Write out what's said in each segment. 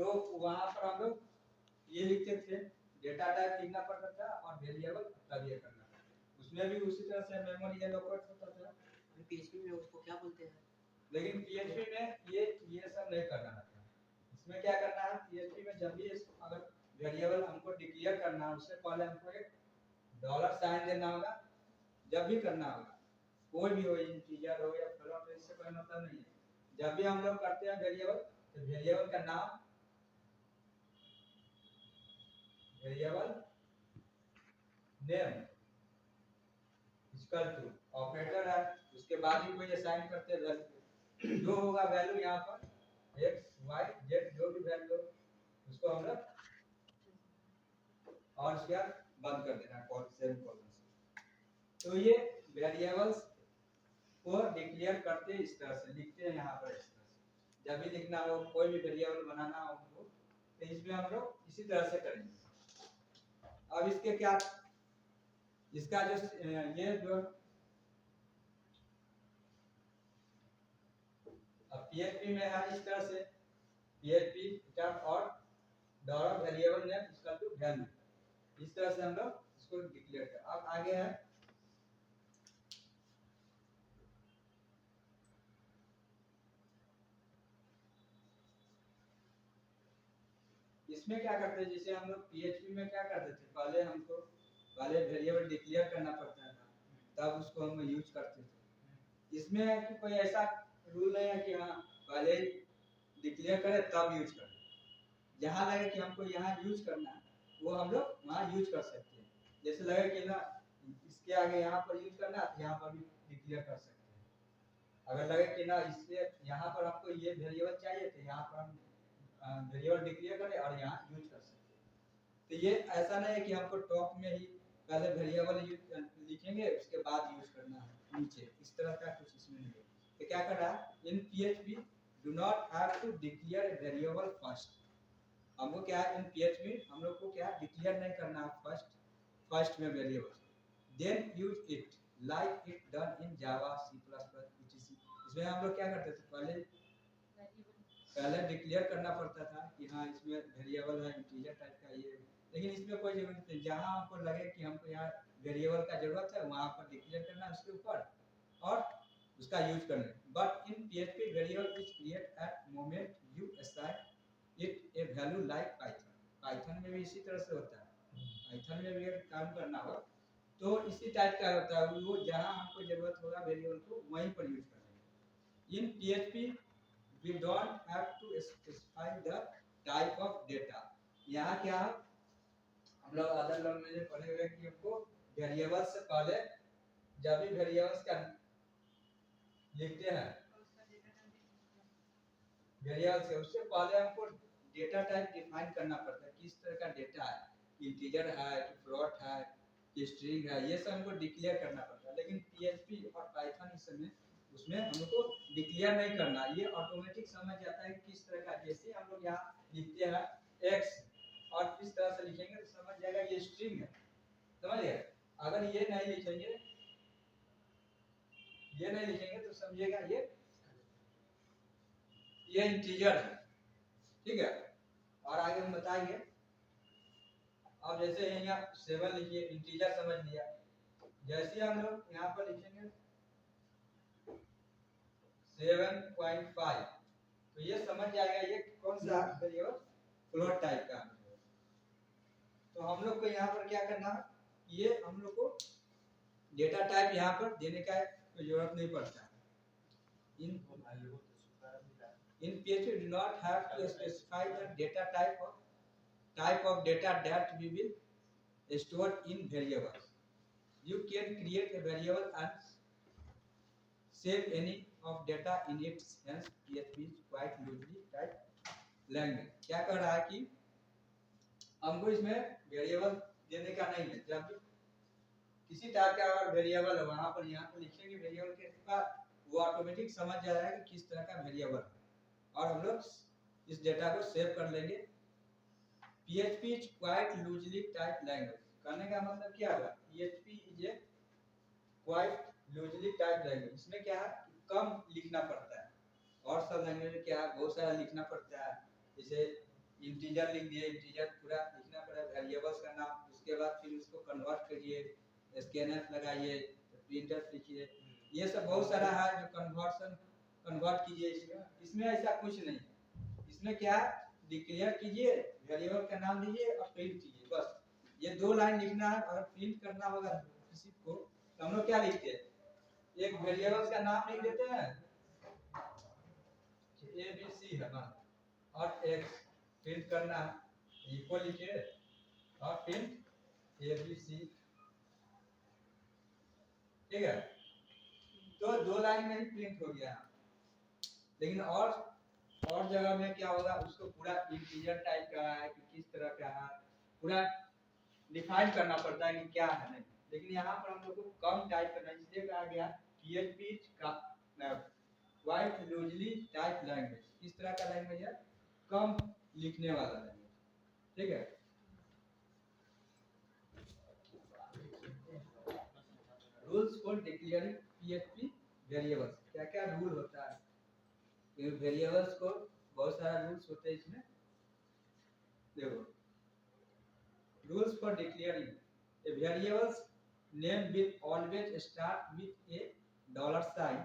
तो वहां पर हम लोग ये लिखते थे, डेटा टाइप लिखना पड़ता था और वेरिएबल तब ये करना था। उसमें भी उसी तरह से मेमोरी एलोकेट होता था। पीएचपी में उसको क्या बोलते हैं? लेकिन पीएचपी में ये सब नहीं करना है। इसमें क्या करना है, पीएचपी में जब भी अगर वेरिएबल हमको डिक्लेयर करना है उससे पहले हमको एक डॉलर साइन देना होगा। जब भी करना होगा, कोई भी हो, इंटीजर हो या फ्लोट हो, इससे कोई मतलब नहीं है। जब भी हम लोग करते हैं वेरिएबल, तो वेरिएबल का नाम, variable name equal to operator है, उसके बाद ही कोई असाइन करते हैं वैल्यू। जो होगा वैल्यू यहाँ पर एक्स वाई जेड जो भी वैल्यू उसको हम लोग और इसके बाद बंद कर देना कॉल सेम कॉलम से। तो ये वेरिएबल्स को डिक्लेयर करते इस तरह से लिखते हैं यहाँ पर। इस तरह से जब भी लिखना हो, कोई भी वेरिएबल बनाना हो तो इसमें हम लोग इसी तरह से करेंगे। अब इसके क्या, इसका जो ये जो पीएचपी में है इस तरह से, पीएचपी और dollar variable name equal to value, इस तरह से हम लोग इसको डिक्लेयर कर। अब आगे है इसमें क्या करते हैं, जैसे हम लोग पीएचपी में क्या करते थे, पहले वेरिएबल डिक्लेयर करना पड़ता था, तब उसको हम यूज करते थे। इसमें है कि कोई ऐसा रूल नहीं है कि हाँ पहले डिक्लेयर करें तब यूज करें। जहाँ लगे कि हमको यहाँ यूज करना है वो हम लोग वहाँ यूज कर सकते हैं। जैसे लगे कि ना इसके आगे यहाँ पर यूज करना है, यहाँ पर भी डिक्लेयर कर सकते हैं। अगर लगे कि ना इससे यहाँ पर आपको ये वेरिएबल चाहिए तो यहाँ पर हम वेरिएबल डिक्लेयर करें और यहाँ यूज कर सकते हैं। तो ये ऐसा नहीं है कि हमको टॉप में ही पहले वेरिएबल लिखेंगे उसके बाद यूज करना है नीचे, इस तरह का कुछ इसमें नहीं है। तो क्या कर रहा है, in PHP do not have to declare a variable first. हमको क्या है, इन पीएचपी हम लोग को क्या डिक्लेयर नहीं करना है फर्स्ट में variable, then use it like it done in Java C plus plus etc। इसमें हम लोग क्या करते थे, पहले डिक्लेयर करना पड़ता था कि हाँ इसमें वेरिएबल है इंटीजर टाइप का ये, लेकिन इसमें कोई जरूरत नहीं। जहाँ हमको लगे कि हमको यहाँ वेरिएबल का जरूरत है वहाँ पर डिक्लेयर करना है उसके ऊपर और उसका यूज करना। But in PHP variable is create at moment you assign it a value like Python. Python में भी इसी तरह से होता है। पाइथन में भी अगर काम करना हो तो इसी टाइप का होता है, वो जहाँ हमको जरूरत होगा वेरिएबल को वहीं पर यूज करेंगे। इन PHP we don't have to specify the type of data। यहाँ क्या हम लोग अदर लैंग्वेज में पढ़े हुए कि हमको वेरिएबल से पहले जब भी वेरिएबल्स का लिखते हैं वेरिएबल से उससे पहले हमको डेटा टाइप डिफाइन करना पड़ता है, किस तरह का डेटा है, इंटीजर है कि फ्लोट है कि स्ट्रिंग है, ये सब हमको डिक्लेयर करना पड़ता है। लेकिन पीएचपी और पाइथन इस समय उसमें हमको डिक्लेयर नहीं करना, ये ऑटोमेटिक समझ जाता है कि किस तरह का। जैसे हम लोग यहाँ लिखते हैं x और इस तरह से लिखेंगे तो समझ जाएगा ये स्ट्रिंग है, समझ गए। अगर ये नहीं लिखेंगे तो समझिएगा ये इंटीजर है, ठीक है। और आगे हम बताएंगे। अब जैसे यहाँ 7 लिखिए, इंटीजर समझ लिया। जैसे हम लोग यहाँ पर लिखेंगे 7.5 तो ये समझ जाएगा ये कौन सा वेरिएबल, फ्लोट टाइप का। तो हम लोग को यहाँ पर क्या करना है, ये हम लोग को डेटा टाइप यहाँ पर देने का कोई जरूरत नहीं पड़ता है। In PHP do not have to specify the data type of data that we will store in variables। You can create a variable and save any of data in its, hence PHP is quite loosely typed language। क्या कर रहा है कि हमको इसमें variable देने का नहीं है। जब किसी टाइप का अगर वेरिएबल है वहां पर यहाँ पर लिखेंगे वेरिएबल के बाद वो ऑटोमेटिक समझ जाएगा कि किस तरह का वेरिएबल है और हम लोग इस डेटा को सेव कर लेंगे। PHP is quite loosely typed language। कहने का मतलब क्या हुआ, PHP is a quite loosely typed language। इसमें क्या है, कम लिखना पड़ता है और सब लैंग्वेज में क्या है बहुत सारा लिखना पड़ता है। जैसे इंटीजर लिख दिए, इंटीजर पूरा लिखना पड़ा वेरिएबल्स का नाम, उसके बाद फिर उसको कन्वर्ट करिए, स्कैनफ लगाइए, प्रिंटफ लिखिए, ये सब बहुत सारा है जो कन्वर्ट कीजिए। इसमें ऐसा कुछ नहीं है, इसमें क्या डिक्लेयर कीजिए, वेरिएबल का नाम दीजिए और प्रिंट कीजिए, बस ये 2 लाइन लिखना है। अगर प्रिंट करना होगा किसी को तो हम लोग क्या लिखते हैं, एक वेरिएबल्स का नाम लिख देते हैं ABC है ना, और x प्रिंट करना इक्वल लिखिए और प्रिंट ABC, ठीक है। तो 2 लाइन में ही प्रिंट हो गया। लेकिन और जगह में क्या होगा, उसको पूरा इंटीजर टाइप का है कि किस तरह का है, पूरा डिफाइन करना पड़ता है कि क्या है नहीं। लेकिन यहाँ पर हम लोग को कम टाइप करना, इसलिए कहा गया PHP का वाइड लूजली टाइप लैंग्वेज, इस तरह का लैंग्वेज है, कम लिखने वाला लैंग्वेज, ठीक है। Rules for declaring PHP variables, क्या क्या रूल होता है, वेरिएबल्स को बहुत सारा रूल्स होते हैं इसमें। देखो, rules for declaring a variables name will always start with a dollar sign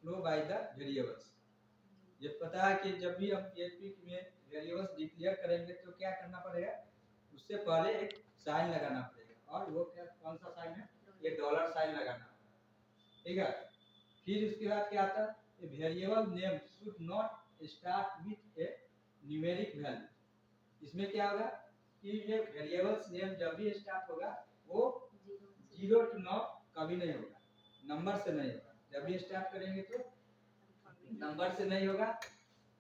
flow by the variables. ये पता है कि जब भी हम PHP में वेरिएबल्स डिक्लेयर करेंगे तो क्या करना पड़ेगा, उससे पहले एक साइन लगाना पड़ेगा, और वो क्या कौन सा साइन है, ये डॉलर साइन लगाना, ठीक है। फिर उसके बाद क्या आता है, a variable name should not start with A numeric value. इसमें क्या होगा कि ये वेरिएबल्स नेम जब भी स्टार्ट होगा वो 0 to 9 कभी नहीं होगा, नंबर से नहीं होगा। जब भी स्टार्ट करेंगे तो नंबर से नहीं होगा।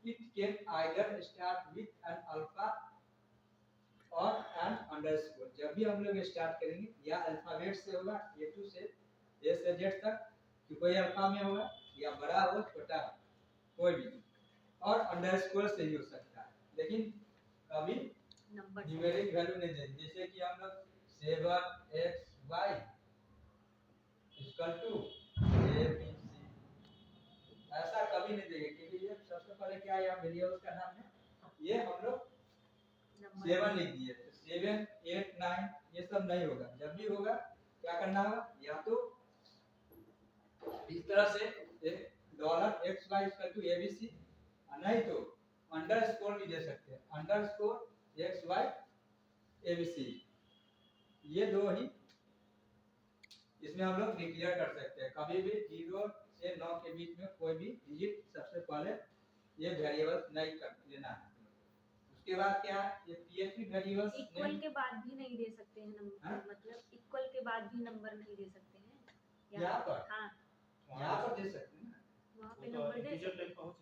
It can either start with an alpha और एन अंडरस्कोर। जब भी हम लोग स्टार्ट करेंगे या अल्फाबेट से होगा, A2 से A से Z तक, कि कोई अल्फा में होगा या बड़ा हो छोटा हो कोई भी, और अंडरस्कोर से ही हो सकता है, लेकिन कभी न्यूमेरिक वैल्यू नहीं देंगे। जैसे कि हम लोग 7xy = ABC, ऐसा कभी नहीं देंगे, क्योंकि ये सबसे पहले क्या है, यहाँ वेरिएबल्स का नाम है, ये हम लोग 7 लिख दिए, तो 7 8 9 ये सब नहीं होगा। जब भी होगा क्या करना होगा, या तो इस तरह से $xy = ABC, नहीं तो अंडरस्कोर भी दे सकते हैं, $xy ABC, ये दो ही इसमें हम लोग डिक्लेयर कर सकते हैं। कभी भी 0 से 9 के बीच में कोई भी डिजिट सबसे पहले ये वेरिएबल नहीं कर लेना है। उसके बाद क्या, ये PHP वेरिएबल्स इक्वल के बाद भी नहीं दे सकते हैं नंबर, मतलब इक्वल के बाद भी नंबर नहीं दे सकते हैं यहाँ पर, हाँ यहाँ पर दे सकते हैं ना, वहाँ पे नंबर दे सकते हैं,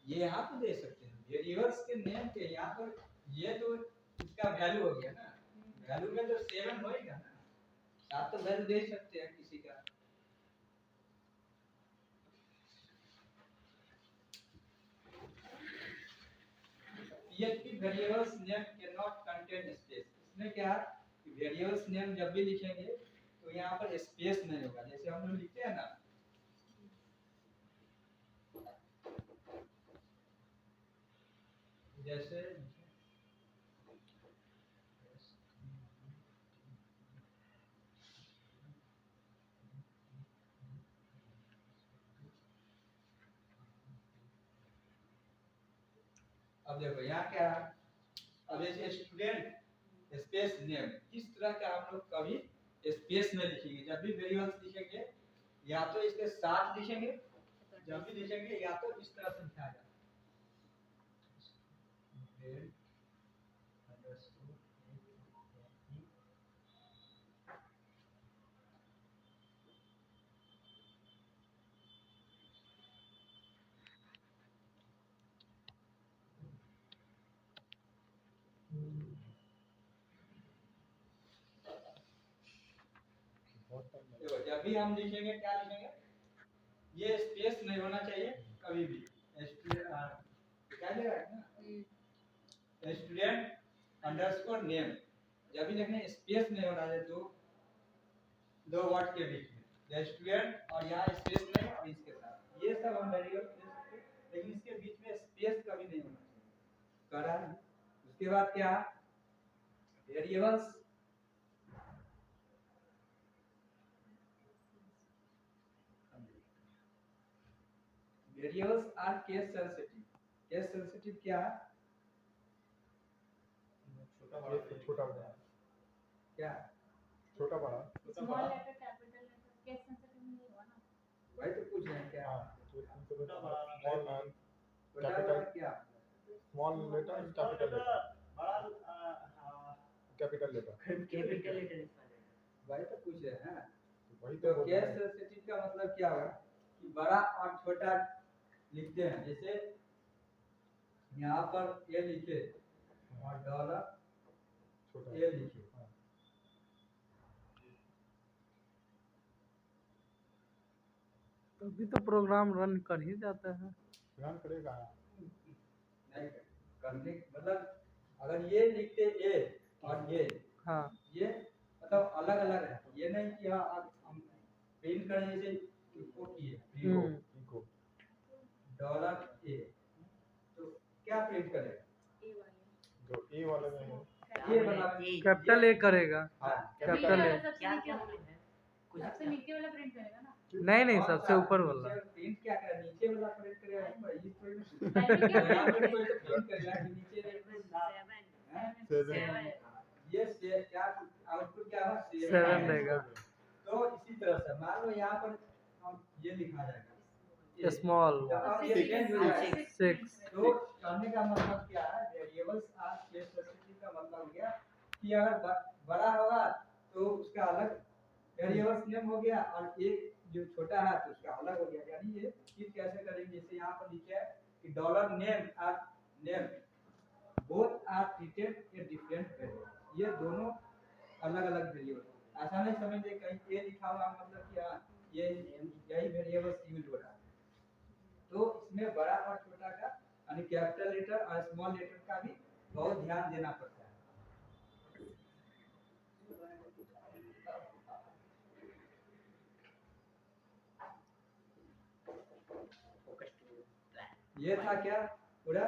ये यहाँ पे दे सकते हैं वेरिएबल्स के नेम के। यहाँ पर ये तो इसका वैल्यू हो गया ना, वैल्यू में तो 7 होएगा ना, 7 तो वैल्यू दे सकते हैं किसी का। PHP variables name can not contain space. इसमें क्या है कि वेरिएबल्स नेम जब भी लिखेंगे तो यहाँ पर स्पेस नहीं होगा। जैसे हम लोग लिखते हैं ना, जैसे अब देखो यहाँ क्या है, अब जैसे स्टूडेंट स्पेस नेम, इस तरह का हम लोग कभी स्पेस में लिखेंगे। जब भी वेरिएबल्स लिखेंगे या तो इसके साथ लिखेंगे, जब भी लिखेंगे या तो इस तरह से लिखा जाए, देखो जब भी हम लिखेंगे क्या लिखेंगे, ये स्पेस नहीं होना चाहिए कभी भी। क्या लिखा है ना, स्टूडेंट अंडरस्कोर नेम, जब भी लिखने स्पेस नहीं होना चाहिए, दो वर्ड के बीच में स्टूडेंट और यहाँ स्पेस नहीं और इसके साथ, ये सब हम वेरिएबल दे सकते हैं, लेकिन इसके बीच में स्पेस कभी नहीं होना चाहिए। करा है उसके बाद क्या, variables, variables are case sensitive. Case sensitive क्या है, छोटा बड़ा क्या छोटा बड़ा small letter capital letter case sensitive नहीं हुआ ना। वही तो पूछ रहे हैं क्या, छोटा बड़ा क्या, small letter capital letter capital letter capital letter इसका वही तो पूछ रहे हैं। वही तो बोल केस रहे हैं। सेंसिटिव का मतलब क्या होगा कि बड़ा और छोटा लिखते हैं, जैसे यहाँ पर ए लिखे और डॉलर छोटा ए लिखे, तभी तो प्रोग्राम रन कर ही जाता है। रन करेगा नहीं करने मतलब अगर ये लिखते ए और हाँ ये मतलब अलग अलग है, ये नहीं कि हाँ हम प्रिंट करें जैसे इको किए इको डॉलर ए, तो क्या प्रिंट करेगा, ए वाले जो ए वाले में है ये वाला कैपिटल ए करेगा। हाँ कैपिटल ए क्या क्या बोले हैं कुछ सबसे नीचे वाला प्रिंट करेगा ना। नहीं सबसे ऊपर वाला। प्रिंट क्या करेगा, नीचे वाला प्रिंट करेगा, इस थोड़ी ना पहले क्या यहाँ पे कोई तो प्रिंट करेगा कि नीचे सेवन ये से क्या आउटपुट क्या होगा, 7 रहेगा। तो इसी तरह से मान लो यहाँ पर हम ये लिखा जाएगा स्मॉल और ये सेकंड हो जाएगा 6। तो कहने का मतलब क्या है, वेरिएबल्स आर केस सेंसिटिव का मतलब हो गया कि अगर बड़ा होगा तो उसका अलग वेरिएबल्स नेम हो गया और एक जो छोटा है तो उसका अलग हो गया। यानी ये चीज कैसे करेंगे, जैसे यहाँ पर लिखा है कि dollar name or name both are treated a different variable, ये दोनों अलग अलग वेरिएबल। ऐसा नहीं समझे कहीं ए लिखा हुआ मतलब कि हाँ ये यही वेरिएबल्स यूज हो रहा है। तो इसमें बड़ा और छोटा का यानी कैपिटल लेटर और स्मॉल लेटर का भी बहुत ध्यान देना पड़ता है। ये था क्या पूरा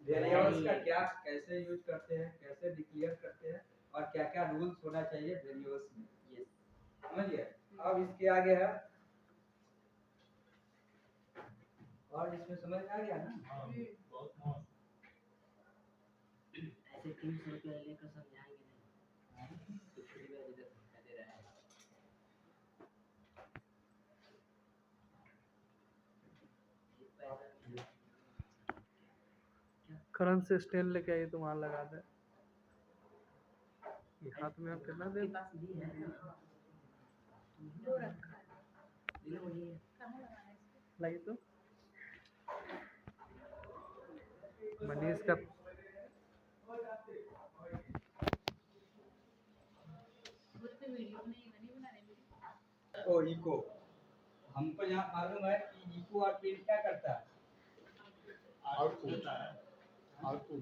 वेरिएबल्स का क्या कैसे यूज करते हैं, कैसे डिक्लेयर करते हैं और क्या क्या रूल्स होना चाहिए वेरिएबल्स में, ये समझिए। अब इसके आगे है और इसमें समझ में आ गया ना, ऐसे 300 रुपया लेकर समझाएंगे नहीं कुछ भी इधर धोखा दे रहा है। करंट से स्टैंड लेके आइए तो वहाँ लगा दे। ये हाथ में आप कितना दे आपके पास भी है ना दो रखा है ये वही है कहाँ लगाना है इसको। लगी तो मनीष का बोलते वीडियो नहीं बना रहे वीडियो। ओ इको हमको यहाँ मालूम है कि इको और प्रिंट क्या करता है, आउटपुट आउटपुट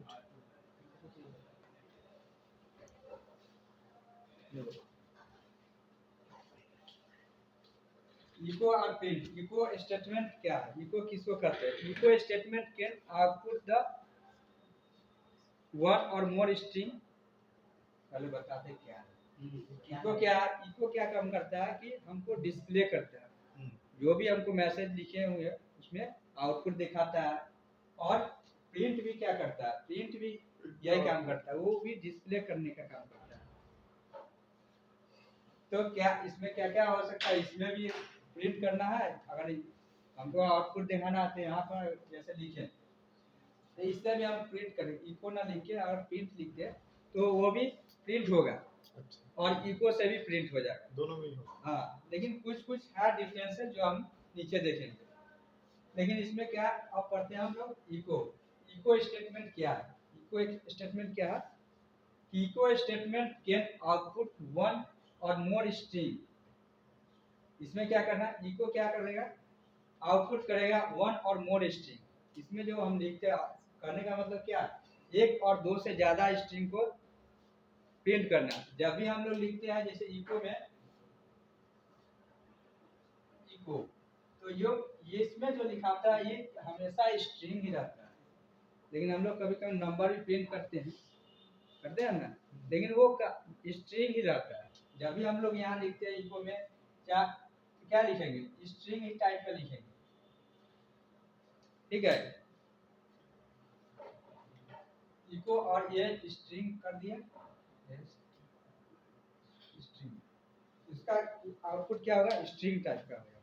इको और प्रिंट। इको स्टेटमेंट क्या है, इको किसको कहते हैं, echo statement can output the one और मोर स्ट्रिंग। पहले बताते हैं क्या है इको क्या काम करता है कि हमको डिस्प्ले करता है, जो भी हमको मैसेज लिखे हुए हैं उसमें आउटपुट दिखाता है। और प्रिंट भी क्या करता है, प्रिंट भी यही काम करता है, वो भी डिस्प्ले करने का काम करता है। तो क्या इसमें क्या क्या हो सकता है, इसमें भी प्रिंट करना है, अगर हमको आउटपुट दिखाना है तो यहाँ पर जैसे लिखे तो इससे भी हम प्रिंट करें, इको ना लिखे और प्रिंट लिख दे तो वो भी प्रिंट होगा और इको से भी प्रिंट हो जाएगा, दोनों में ही हो। हाँ। लेकिन कुछ है डिफरेंसेस जो हम नीचे देखेंगे। लेकिन इसमें क्या अब पढ़ते हैं हम लोग इको स्टेटमेंट क्या है। इको स्टेटमेंट क्या है, echo statement can output one और मोर स्ट्रिंग। इसमें क्या करना है, इको क्या करेगा, आउटपुट करेगा वन और मोर स्ट्रिंग। इसमें जो हम लिखते हैं करने का मतलब क्या, एक और दो से ज्यादा स्ट्रिंग को प्रिंट करना। जब भी हम लोग लिखते हैं जैसे इको में इको, तो ये इसमें जो लिखाता है ये हमेशा स्ट्रिंग ही रहता है, लेकिन हम लोग कभी कभी नंबर भी प्रिंट करते हैं ना, लेकिन वो स्ट्रिंग ही रहता है। जब भी हम लोग यहाँ लिखते हैं इको में क्या क्या लिखेंगे, स्ट्रिंग ही टाइप का लिखेंगे, ठीक है। इको और ये स्ट्रिंग कर दिया, स्ट्रिंग, इसका आउटपुट क्या होगा, स्ट्रिंग टाइप का होगा।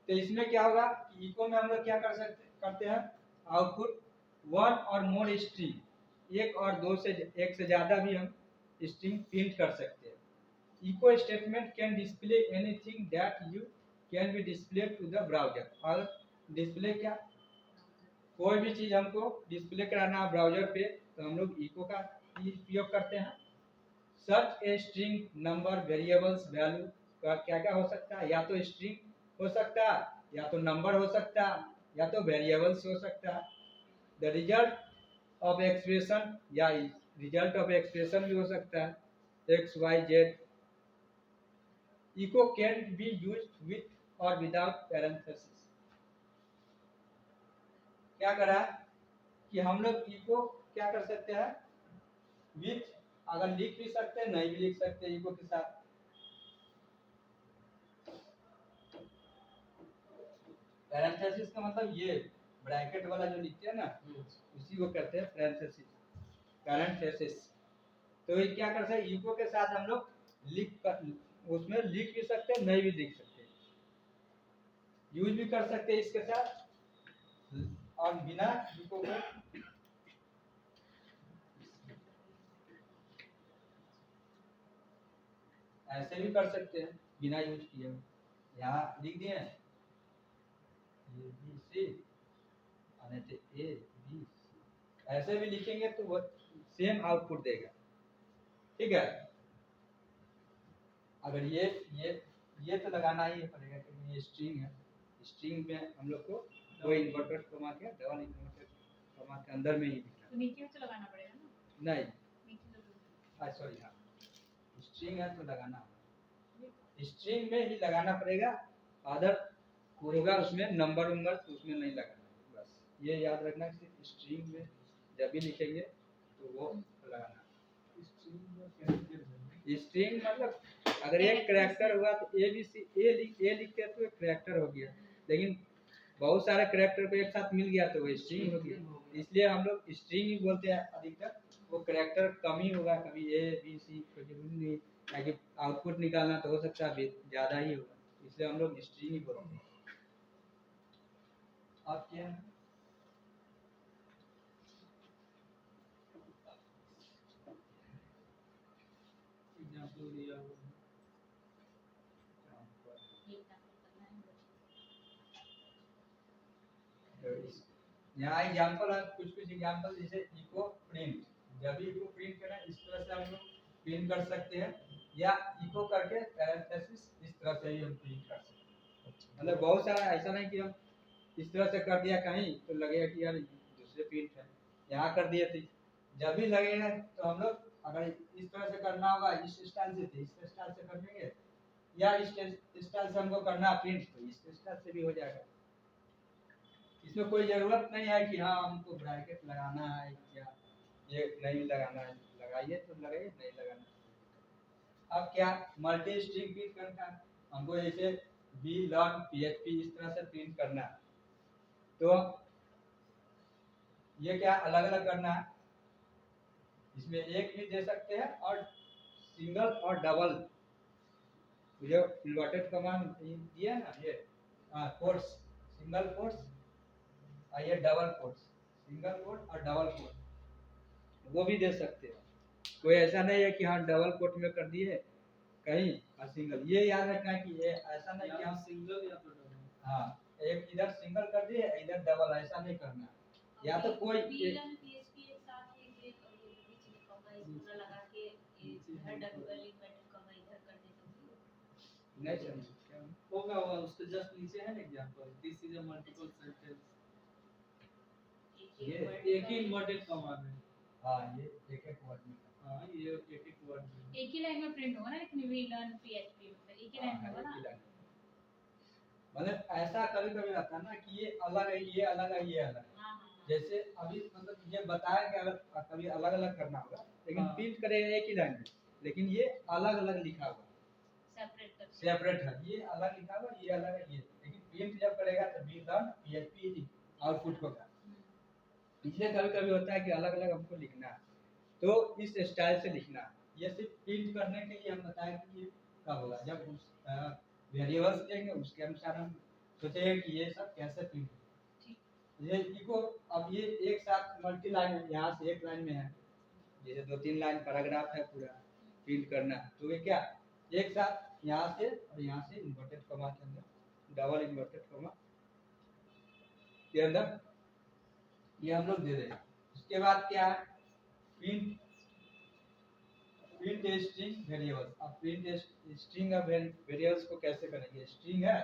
तो इसमें क्या होगा, इको में हम लोग क्या करते हैं, आउटपुट वन और मोर स्ट्रिंग, एक और दो से एक से ज्यादा भी हम स्ट्रिंग प्रिंट कर सकते हैं। Echo statement can display anything that you can be display to the browser. और डिस्प्ले क्या, कोई भी चीज हमको डिस्प्ले कराना है ब्राउजर पे तो हम लोग इको का उपयोग करते हैं। Search a string number variables value का क्या क्या हो सकता है, या तो स्ट्रिंग हो सकता है, या तो नंबर हो सकता है, या तो वेरिएबल्स हो सकता है। द रिजल्ट ऑफ एक्सप्रेशन, या रिजल्ट ऑफ एक्सप्रेशन भी हो सकता है, X Y Z. Echo can be used with और विदाउट पैरेंथेसिस। क्या करा कि हम लोग इको क्या कर सकते हैं, विथ, अगर लिख भी सकते हैं, नहीं भी लिख सकते इको के साथ। पैरेंथेसिस का मतलब ये ब्रैकेट वाला जो लिखते हैं ना, उसी को कहते हैं पैरेंथेसिस, पैरेंथेसिस। तो ये क्या करते हैं, इको के साथ हम लोग उसमें लिख भी सकते हैं, नहीं भी लिख सकते, यूज भी कर सकते हैं इसके साथ, और बिना इको को ऐसे भी कर सकते हैं बिना यूज किए। यहाँ लिख दिए ABC और नहीं तो ABC, ऐसे भी लिखेंगे तो वो सेम आउटपुट देगा, ठीक है। अगर ये तो लगाना ही पड़ेगा क्योंकि ये स्ट्रिंग है, स्ट्रिंग में हम लोग को दो इन्वर्टर कमा के, डबल इन्वर्टर कमा के अंदर में ही लिखना, तो नीचे भी तो लगाना पड़ेगा ना, नहीं नीचे तो सॉरी, हाँ स्ट्रिंग है तो लगाना, स्ट्रिंग में ही लगाना पड़ेगा, अदर होगा उसमें नंबर उम्बर तो उसमें नहीं लगाना। बस ये याद रखना कि स्ट्रिंग में जब भी लिखेंगे तो वो लगाना। स्ट्रिंग मतलब अगर एक करैक्टर हुआ तो ABC ए लिखते तो एक करैक्टर हो गया, लेकिन बहुत सारे करैक्टर को एक साथ मिल गया तो वो स्ट्रिंग हो गया। इसलिए हम लोग स्ट्रिंग ही बोलते हैं अधिकतर। वो करैक्टर कम ही होगा, कभी ABC कोई जरूरी नहीं, ताकि आउटपुट निकालना तो हो सकता है ज़्यादा ही होगा, इसलिए हम लोग स्ट्रिंग ही बोलते हैं। अब क्या है, एग्जाम्पल दिया यहाँ एग्जाम्पल है, कुछ एग्जाम्पल जैसे इको प्रिंट, जब भी इको प्रिंट करें इस तरह से हम लोग प्रिंट कर सकते हैं, या इको करके पैरेंथेसिस इस तरह से ही हम प्रिंट कर सकते हैं। मतलब बहुत सारा ऐसा नहीं कि हम इस तरह से कर दिया कहीं तो लगेगा कि यार दूसरे प्रिंट है, यहाँ कर दिए थे, जब भी लगेगा तो हम लोग अगर इस तरह से करना होगा, इस स्टाइल से थे, इस स्टाइल से कर देंगे, या इस स्टाइल से हमको करना प्रिंट तो इस स्टाइल से भी हो जाएगा। इसमें कोई ज़रूरत नहीं है कि हाँ हमको ब्रैकेट लगाना है या ये नहीं लगाना है, लगाइए तो लगाइए, नहीं लगाना। अब क्या मल्टी स्ट्रिंग प्रिंट करना है हमको, जैसे बी लर्न PHP इस तरह से प्रिंट करना है, तो ये क्या अलग अलग करना है, इसमें एक भी दे सकते हैं और सिंगल और डबल, जो इन्वर्टेड कमांड दिया ना, ये कोट्स, सिंगल कोट्स और ये डबल कोट्स, सिंगल कोट और डबल कोट वो भी दे सकते हैं। कोई ऐसा नहीं है कि हाँ डबल कोट में कर दिए कहीं और सिंगल, ये याद रखना है कि ये ऐसा नहीं कि हम सिंगल या तो डबल, हाँ एक इधर सिंगल कर दिए इधर डबल, ऐसा नहीं करना। या तो कोई VLAN PHP एक साथ एक बीच में कॉमा इस पूरा लगा के इधर डबल इन्वर्टेड कॉमा इधर कर दे तो नहीं समझ क्या होगा, उसके जस्ट नीचे है ना example, this is a multiple sentence, ये एक ही इन्वर्टेड कॉमा है। हाँ ये एक एक वर्ड में, हाँ ये एक एक वर्ड में एक ही लाइन में प्रिंट होगा ना, लेकिन VLAN PHP मतलब एक ही लाइन में होगा ना। मतलब ऐसा कभी कभी रहता है ना कि ये अलग है, ये अलग है, ये अलग है, हाँ हाँ जैसे अभी मतलब ये बताया कि अगर कभी अलग अलग करना होगा, लेकिन हाँ। प्रिंट करेगा एक ही लाइन में, लेकिन ये अलग अलग लिखा हुआ सेपरेट कर सेपरेट है, ये अलग लिखा हुआ, ये अलग है, ये लेकिन प्रिंट जब करेगा तो वी लर्न PHP आउटपुट होगा। इसलिए कभी कभी होता है कि अलग अलग हमको लिखना है, तो इस स्टाइल से लिखना है। ये सिर्फ प्रिंट करने के लिए हम बताएं कि ये कब होगा, जब उस वेरिएबल्स देंगे उसके अनुसार हम सोचेंगे कि ये सब कैसे प्रिंट ये इको। अब ये एक साथ मल्टी लाइन है, यहाँ से एक लाइन में है, जैसे 2-3 लाइन पैराग्राफ है पूरा प्रिंट करना है, तो ये क्या एक साथ यहाँ से और यहाँ से इन्वर्टेड कॉमा के अंदर, डबल इन्वर्टेड कॉमा के अंदर ये हम लोग दे देंगे। उसके बाद क्या है, प्रिंट स्ट्रिंग वेरिएबल्स। अब प्रिंट स्ट्रिंग ऑफ वेरिएबल्स को कैसे करेंगे, स्ट्रिंग है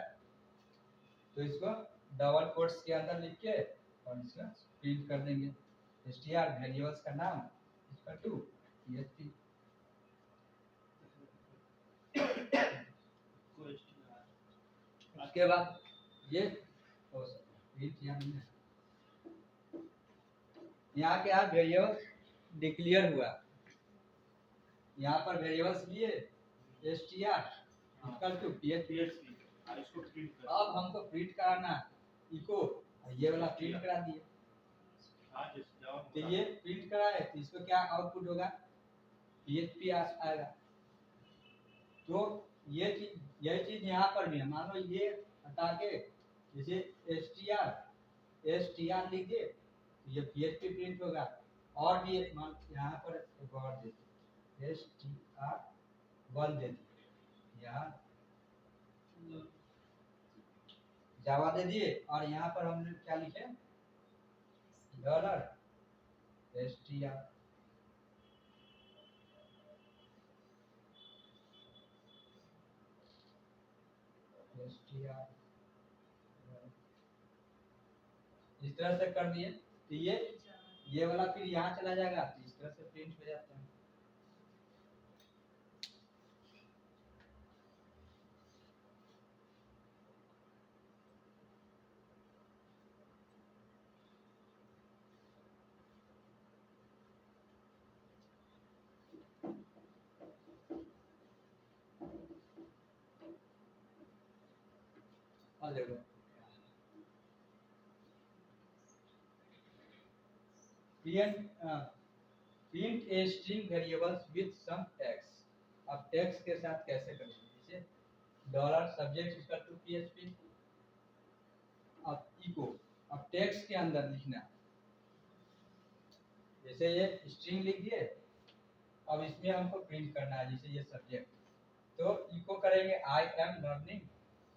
तो इसको डबल कोट्स के अंदर लिख के और इसका प्रिंट कर देंगे, str वेरिएबल्स का नाम इक्वल टू PHP। उसके बाद ये प्रिंट यहाँ क्या वेरिएबल डिक्लेयर हुआ, यहाँ पर वेरिएबल्स लिए str इक्वल टू PHP। इसको प्रिंट कर अब हमको प्रिंट कराना इको, ये वाला प्रिंट करा दिए, तो ये प्रिंट कराए तो इसको क्या आउटपुट होगा, PHP आएगा। तो यही चीज यहाँ पर भी है, मान लो ये हटा के जैसे str लिख दे तो ये PHP प्रिंट होगा। और भी एक मान यहाँ पर एक और दे दे str1 दे दिए, यहाँ जावा दे दिए, और यहाँ पर हमने क्या लिखे $str इस तरह से कर दिए, तो ये वाला फिर यहाँ चला जाएगा, तो इस तरह से प्रिंट हो जाता है। और देखो print a string variables with some text. अब टेक्स्ट के साथ कैसे करेंगे, जैसे $subject इक्वल टू PHP। अब इको, अब टेक्स्ट के अंदर लिखना, जैसे ये स्ट्रिंग लिख दिए, अब इसमें हमको प्रिंट करना है, जैसे ये सब्जेक्ट, तो इको करेंगे I am learning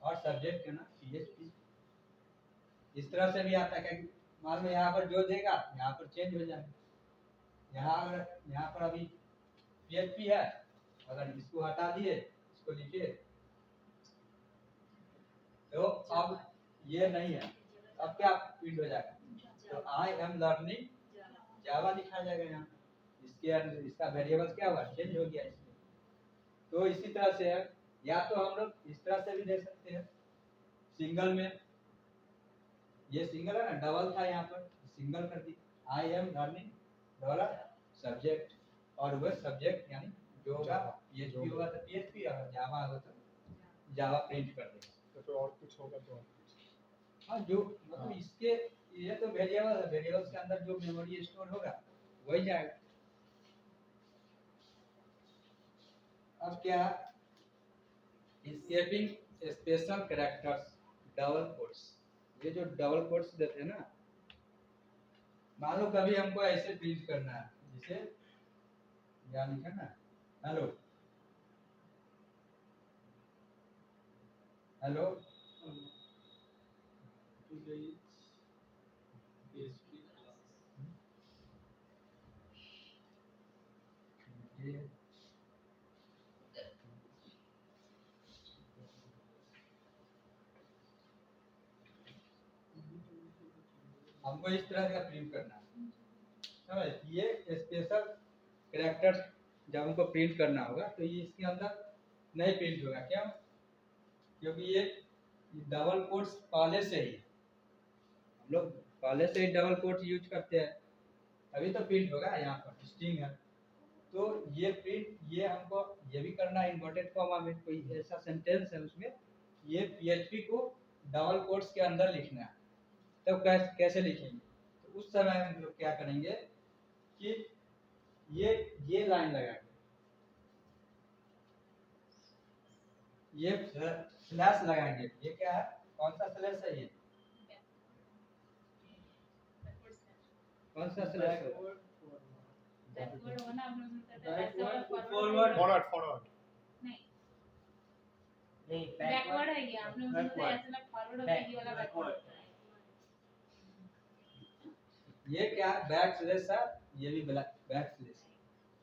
और सब्जेक्ट का नाम PHP। इस तरह से भी आता है, क्योंकि मान लो यहाँ पर जो देगा यहाँ पर चेंज हो जाएगा, यहाँ पर अभी PHP है, अगर इसको हटा दिए, इसको लिखिए, तो अब ये नहीं है, अब क्या प्रिंट हो जाएगा, तो I am learning जावा लिखा जाएगा यहाँ, इसके अंदर इसका वेरिएबल्स क्या हुआ, चेंज हो गया इसमें। तो इसी तरह से है, या तो हम लोग इस तरह से भी दे सकते हैं, सिंगल में, ये सिंगल है ना, डबल था यहाँ पर, सिंगल कर दी, I am learning $subject, और वह सब्जेक्ट यानी जो होगा PHP होगा तो PHP, और जावा होगा तो जावा प्रिंट कर देगा। तो फिर और कुछ होगा तो और कुछ। हाँ, जो मतलब इसके ये तो वेरिएबल है, वेरिएबल्स के अंदर जो मेमोरी स्टोर होगा वही जाएगा। अब क्या, escaping special characters double quotes. ये जो डबल कोट्स देते हैं ना, मान लो कभी हमको ऐसे प्रिंट करना है, जैसे यहाँ लिखा ना हेलो हेलो, हमको इस तरह का प्रिंट करना है, समझ। ये स्पेशल कैरेक्टर्स जब हमको प्रिंट करना होगा तो ये इसके अंदर नहीं प्रिंट होगा, क्या, क्योंकि ये डबल कोट्स पहले से ही हम लोग पहले से ही डबल कोट यूज करते हैं, तभी तो प्रिंट होगा। यहाँ पर स्ट्रिंग है तो ये प्रिंट, ये हमको ये भी करना है इन्वर्टेड कॉमा में, कोई ऐसा सेंटेंस है उसमें ये PHP को डबल कोट्स के अंदर लिखना है। तब कैसे लिखेंगे, तो उस समय हम लोग क्या करेंगे कि ये लाइन लगाएंगे, ये स्लैश लगाएंगे। ये क्या है, कौन सा स्लैश है, ये कौन सा स्लैश है? बैकवर्ड होना हम लोग कहते हैं, Backward, ऐसा वाला forward. फॉरवर्ड नहीं, नहीं बैकवर्ड है ये, आप लोग कहते हैं ऐसा ना फॉरवर्ड होता है, ये वाला बैकवर्ड होता है। ये क्या बैक स्लैश है, ये भी बैक स्लैश है,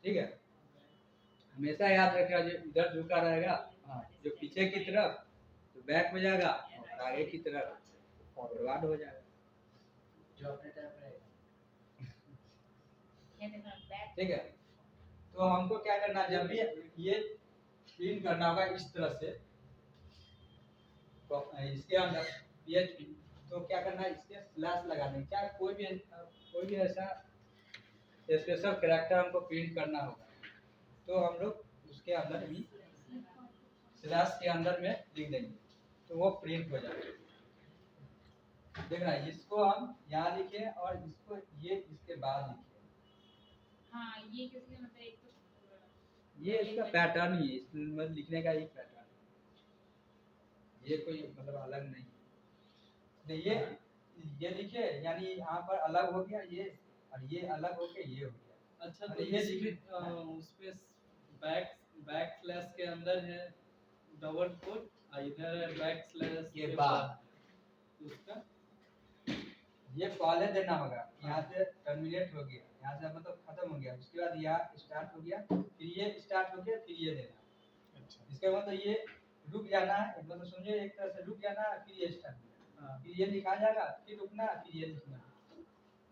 ठीक है। हमेशा याद रखना, जो इधर झुका रहेगा जो पीछे की तरफ तो बैक हो जाएगा, और आगे की तरफ फॉरवर्ड हो जाएगा, जो अपने तरफ रहेगा। ये देखना बैक, ठीक है। तो हमको क्या करना, जब भी ये प्रिंट करना होगा इस तरह से तो इसके अंदर PHP, तो क्या करना है, इसके स्लैश लगा देंगे। क्या कोई भी ऐसा स्पेशल कैरेक्टर हमको प्रिंट करना होगा तो हम लोग उसके अंदर भी स्लैश के अंदर में लिख देंगे, तो वो प्रिंट हो जाएगा। देखना, इसको हम यहाँ लिखे और इसको ये इसके बाद लिखे, हाँ ये किसके मतलब एक तो ये इसका पैटर्न ही है, इसमें लिखने का एक पैटर्न है, ये कोई मतलब अलग नहीं। तो ये लिखे, यानी यहाँ पर अलग हो गया ये, और ये अलग हो के ये हो गया। अच्छा, अरे तो ये ये लिख- उसपे बैक स्लैश के अंदर है डबल कोट, और इधर है बैक स्लैश के बाद। उसका ये पहले देना होगा, यहाँ से टर्मिनेट हो गया, यहाँ से मतलब खत्म हो गया, उसके बाद यहाँ स्टार्ट हो गया, फिर ये स्टार्ट हो गया, फिर ये देना। अच्छा इसका मतलब ये रुक जाना है, मतलब समझे एक तरह से रुक जाना है, फिर ये स्टार्ट होगा, हाँ। फिर ये लिखा जाएगा, फिर रुकना, फिर ये लिखना।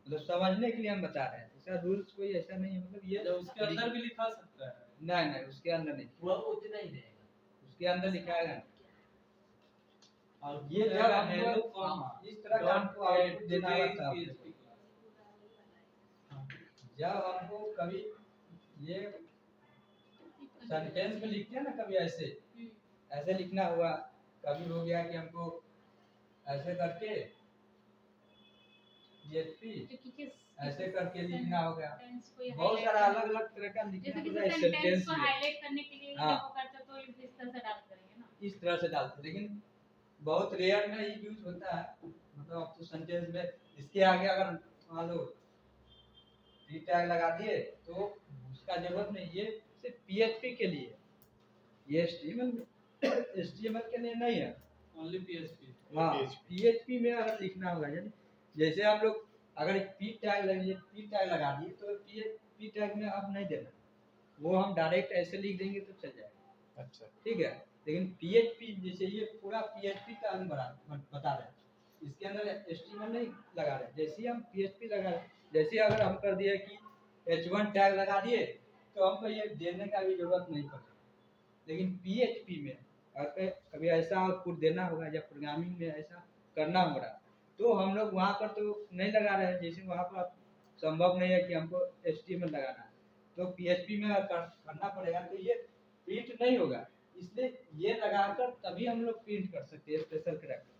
मतलब समझने के लिए हम बता रहे हैं, ऐसा रूल्स कोई ऐसा नहीं है, मतलब ये जब उसके अंदर भी लिखा सकता है। नहीं उसके अंदर नहीं, वो उतना ही रहेगा। उसके अंदर लिखाएगा नहीं। और ये जब हेलो हमको कॉमा इस तरह का हमको आउटपुट देना होता है, PHP जब हमको कभी ये सेंटेंस में लिखते हैं ना, कभी ऐसे लिखना हुआ, कभी हो गया कि हमको ऐसे करके PHP क्योंकि किस ऐसे करके लिखना होगा, सेंटेंस को ये बहुत सारा highlight- अलग अलग तरह का लिखना जैसे होगा किसी इस सेंटेंस सेंटेंस को में, हाईलाइट करने के लिए हाँ। जब वो करते तो इस तरह से डाल करेंगे ना। इस तरह से डालते हैं, लेकिन बहुत रेयर में ये यूज होता है। मतलब अब तो सेंटेंस में इसके आगे अगर मान लो टी टैग लगा दिए तो उसका जरूरत नहीं, ये सिर्फ PHP के लिए, ये HTML के लिए नहीं है। Only PHP। हाँ, PHP में अगर लिखना होगा, यानी जैसे हम लोग अगर P टैग लगा दिए तो P टैग में अब नहीं देना, वो हम डायरेक्ट ऐसे लिख देंगे तो चल जाएगा, अच्छा ठीक है। लेकिन PHP जैसे ये पूरा PHP का हम बता रहे हैं, इसके अंदर HTML नहीं लगा रहे। जैसे ही हम PHP लगा रहे, जैसे अगर हम कर दिए कि H1 टैग लगा दिए तो हमको ये देने का भी जरूरत नहीं पड़ेगा। लेकिन PHP में अगर कभी ऐसा आउटपुट देना होगा या प्रोग्रामिंग में ऐसा करना होगा तो हम लोग वहाँ पर तो नहीं लगा रहे हैं, जैसे वहाँ पर संभव नहीं है कि हमको HTML लगाना है, तो PHP में करना पड़ेगा, तो ये प्रिंट नहीं होगा। इसलिए ये लगाकर तभी हम लोग प्रिंट कर सकते हैं स्पेशल कैरेक्टर,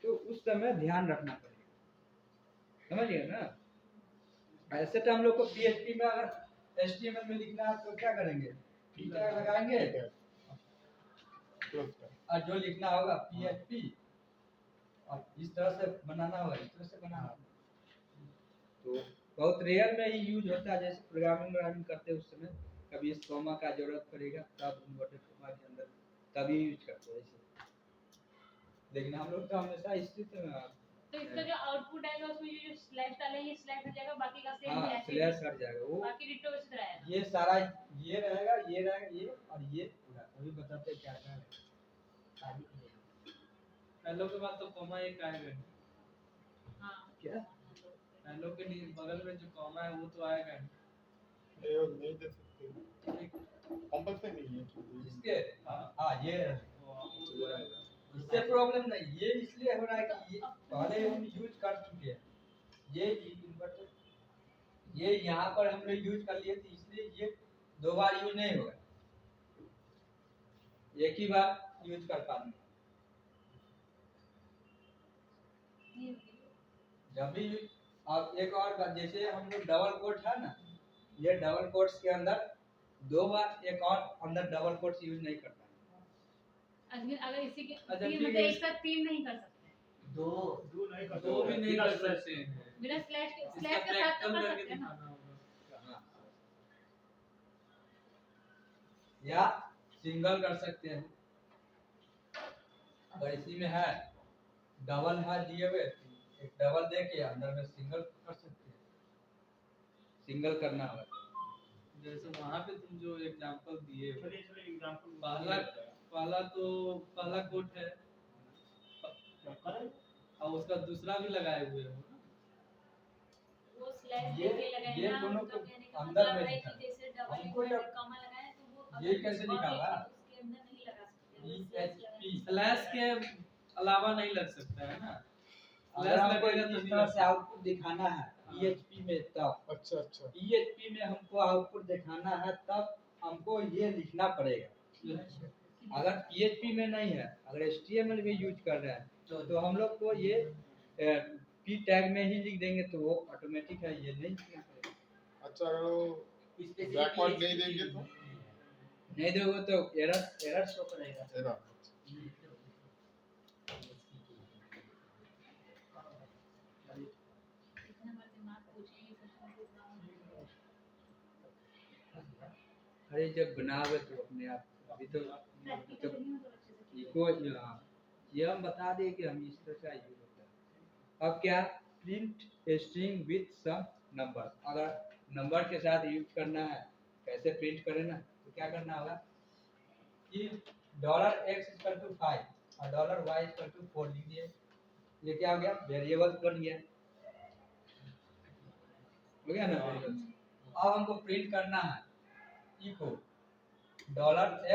तो उस समय ध्यान रखना पड़ेगा, समझिए ना। ऐसे तो हम लोग को PHP में अगर HTML में लिखना है तो क्या करेंगे, P टैग लगाएंगे क्लोज कर और जो लिखना होगा PHP, और इस तरह से बनाना होगा, इस तरह से बनाना होगा। तो बहुत रेयर में ही यूज होता है, जैसे प्रोग्रामिंग करते हैं उस समय कभी इस कॉमा का जरूरत पड़ेगा तब इन्वर्टेड कॉमा के अंदर तभी यूज करते हैं ऐसे। लेकिन हम लोग तो हमेशा इसी तरह, तो इसका जो आउटपुट आएगा उसमें जो स्लैश डालेंगे स्लैश हट जाएगा, बाकी का सेम हाँ ऐसे स्लैश हट जाएगा, वो बाकी डिटो उसी तरह आएगा। ये सारा ये रहेगा ये और ये पूरा, अभी बताते हैं क्या क्या है। शादी के लिए। हेलो के बाद तो कॉमा एक आएगा। हाँ क्या हेलो के बगल में जो कॉमा है वो तो आएगा नहीं। ये नहीं दे सकते, कंपल्सरी नहीं है। इसके हाँ हाँ ये वो तो आएगा। इससे प्रॉब्लम नहीं, ये इसलिए हो रहा है कि ये पहले हम यूज कर चुके हैं, ये इन्वर्टर ये यहाँ पर हम लोग यूज कर लिए थे, इसलिए ये 2 बार यूज नहीं होगा, एक ही बार यूज कर पाएंगे। जब भी यूज, अब एक और बात, जैसे हम लोग डबल कोट है ना, ये डबल कोट्स के अंदर 2 बार एक और अंदर डबल कोट्स यूज नहीं करता। अगर इसी के अच्छा, तीन ठीक मतलब है। एक साथ 3 नहीं कर सकते, दो भी नहीं कर सकते हैं। बिना स्लैश के इसका साथ तो प्रैक्टिकल कर करके सकते हैं ना। दिखाना होगा। या सिंगल कर सकते हैं, अगर इसी में है डबल है दिए हुए, एक डबल दे के अंदर में सिंगल कर सकते हैं, सिंगल करना होगा। जैसे वहाँ पे तुम जो एग्जांपल दिए हो, चलिए एग्जांपल पहला कोट है और उसका दूसरा भी लगाए हुए हो ना। वो स्लैश ये- देके लगाए ये ना, दोनों उनका को कहने का अंदर मतलब में है दिखा। कि जैसे डबल हमको इन्वर्टेड जब- कॉमा लगाए तो वो ये अगर कैसे और दिखा हुआ? उसके अंदर नहीं लगा सकते, EHP स्लैश के अलावा नहीं लग सकता है ना। अगर हमको लगेगा तो इस नहीं तरह लग से आउटपुट दिखाना है EHP में, तब अच्छा अच्छा EHP में हमको आउटपुट दिखाना है, तब हमको ये लिखना पड़ेगा। सकता। अगर PHP में नहीं है, अगर HTML भी यूज कर रहे हैं तो हम लोग को ये P टैग में ही लिख देंगे, तो वो ऑटोमेटिक है, ये नहीं लिखना पड़ेगा। अच्छा, अगर वो बैकवर्ड नहीं देंगे तो नहीं दोगे तो एरर शो करेगा। एरर। इतना मत दिमाग पूछे ये सब कुछ। अरे जब बनाओगे तो अपने आप, अभी तो प्रैक्टिकल नहीं हो तो अच्छे से इको ये हम बता दें कि हम इस तरह से यूज होता है। अब क्या, print string with some number, अगर नंबर के साथ यूज करना है, कैसे प्रिंट करें ना, तो क्या करना होगा कि $x=5 और $y=4 लिख दिए, ये क्या हो गया, वेरिएबल बन गया, हो गया ना वेरिएबल। अब हमको प्रिंट करना है इको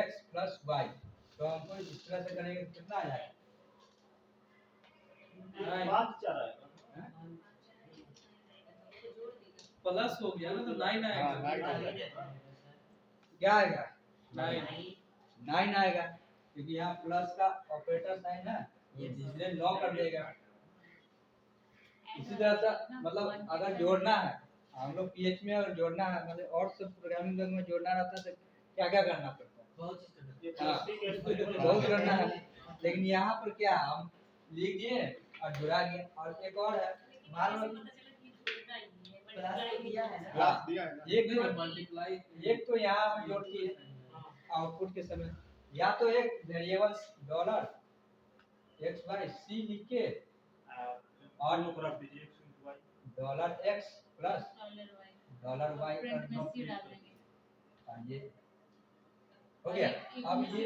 $x+y, तो हमको इस तरह से करेंगे तो कितना आ जाएगा? बात क्या है? प्लस हो गया ना, तो 9 आएगा। क्या आएगा? 9 9 आएगा, क्योंकि यहाँ प्लस का ऑपरेटर साइन है, ये इसलिए 9 कर देगा। इसी तरह से मतलब अगर जोड़ना है, हम लोग PHP में अगर जोड़ना है, मतलब और सब प्रोग्रामिंग लैंग्वेज में जोड़ना रहता है, तो क्या क्या करना पड़ता है? बहुत करना है, लेकिन यहाँ पर क्या, हम लिख दिए और जुड़ा गया। और एक और है, मान लो क्लास दिया है ना? एक तो यहाँ हम जोड़ती है आउटपुट के समय, या तो एक वेरिएबल $x/c लिख के और $x प्लस $y प्रिंट में सी डाल देंगे। ये हो गया। अब ये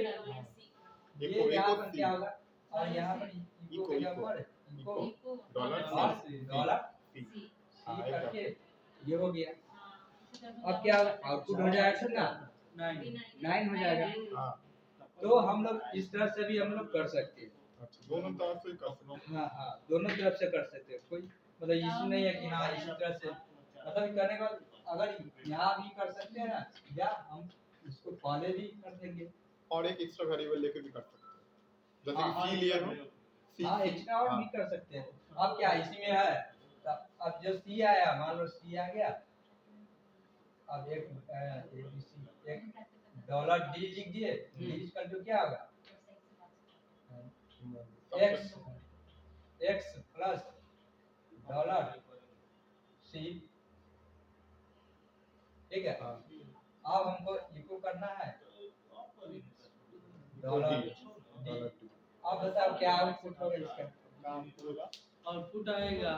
इको यहाँ इको पर क्या होगा, और यहाँ पर इको के जगह पर इको इको डॉलर और सी। डॉलर सी। सी करके ये हो गया। हाँ, अब क्या आउटपुट हो जाएगा ना, 9 हो जाएगा। हाँ तो हम लोग इस तरह से भी हम लोग कर सकते हैं। अच्छा, दोनों तरफ से कर सकते हैं। हाँ हाँ, दोनों तरफ से कर सकते हैं, कोई मतलब इशू नहीं है कि हाँ इस तरह से, मतलब करने का अगर यहाँ भी कर सकते हैं ना, या हम इसको पहले भी कर देंगे। और एक एक्स्ट्रा वेरिएबल लेके भी कर सकते हैं, जैसे हाँ, कि सी लिया हो सी हाँ एक्स्ट्रा और भी कर सकते हैं। अब क्या इसी में है, अब जब सी आया, मान लो सी आ गया, अब एक $d लिख दिए, इसका जो क्या होगा, x प्लस $c, ठीक है। हाँ। अब हमको इको करना है $d। अब बताओ क्या आउटपुट होगा इसका? काम होगा आउटपुट आएगा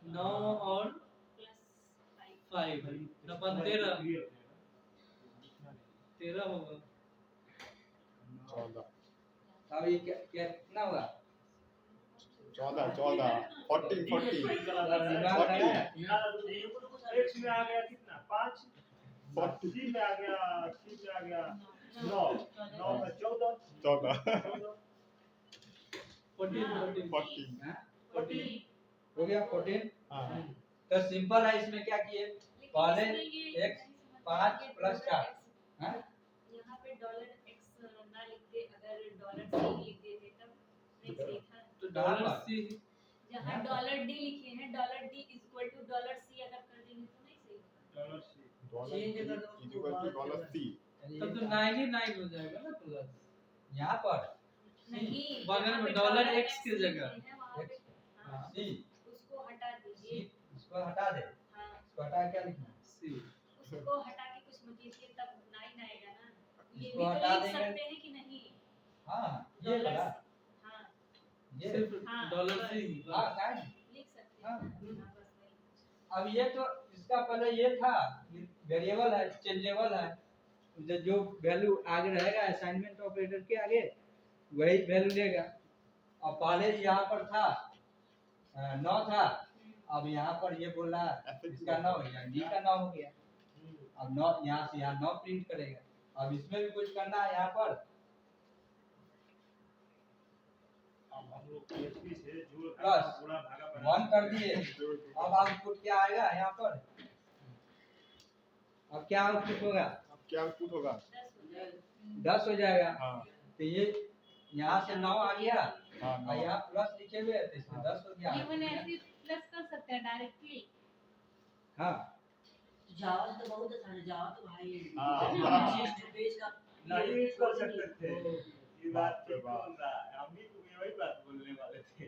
9 और 5 अपन 13 होगा। 14 अब ये कितना हुआ? 14 14 40 दिमाग है? एक्स में आ गया कितना 5 सी में आ गया 9 9 में 14 14 14 14 हाँ? 14 हो गया 14। हाँ तो सिंपल है, इसमें क्या किए, पहले x 5 + 4, हाँ? यहाँ पे $x ना लिख दे, अगर $c लिख देते तब नहीं सही था। तो कहाँ डॉलर पर? सी जहाँ $d लिखे हैं $d = $c अगर कर देंगे तो नहीं सही होगा। डॉलर सी डॉलर $C तब तो 99 हो जाएगा ना प्लस। यहाँ पर नहीं, बगल जहाँ में पे $x की लिखे जगह। हैं, वहाँ पे हाँ, C, उसको हटा दीजिए। इसको हटा दे, हाँ, इसको हटा के क्या लिखना है? सी उसको हटा के कुछ मजीद के तब 9 आएगा ना। ये इसको भी तो हटा लिख देंगे। सकते हैं कि नहीं। हाँ, ये डॉलर वाला, हाँ ये, सिर्फ हाँ, डॉलर सी हाँ क्या है? लिख सकते हाँ। हैं। हाँ, बस वही। अब ये तो इसका पहले ये था, वेरिएबल है, चेंजेबल है, जो वैल्यू आगे रहेगा असाइनमेंट ऑपरेटर के आगे वही वैल्यू लेगा। अब पहले यहाँ पर था 9 था, अब यहाँ पर ये बोला इसका 9 हो गया, डी का 9 हो गया। अब 9 यहाँ से यहाँ 9 प्रिंट करेगा। अब इसमें भी कुछ करना है, यहाँ पर अब हम लोग PHP से जोड़ कर प्लस पूरा धागा बना 1 कर दिए। अब आउटपुट क्या आएगा यहाँ पर? अब क्या आउटपुट होगा? अब क्या आउटपुट होगा? 10 हो जाएगा। हाँ तो ये यहाँ से 9 आ गया हाँ और यहाँ प्लस लिखे हुए हैं, तो इसमें 10 हो गया। ये मैंने ऐसे प्लस कर सकते हैं डायरेक्टली। हाँ, जावा तो बहुत आसान है, जावा तो भाई हाँ। 60 पेज का नहीं कर सकते थे। ये बात बाप रे ठीक बाप। बोल रहा है, हम भी तुम्हें वही बात बोलने वाले थे।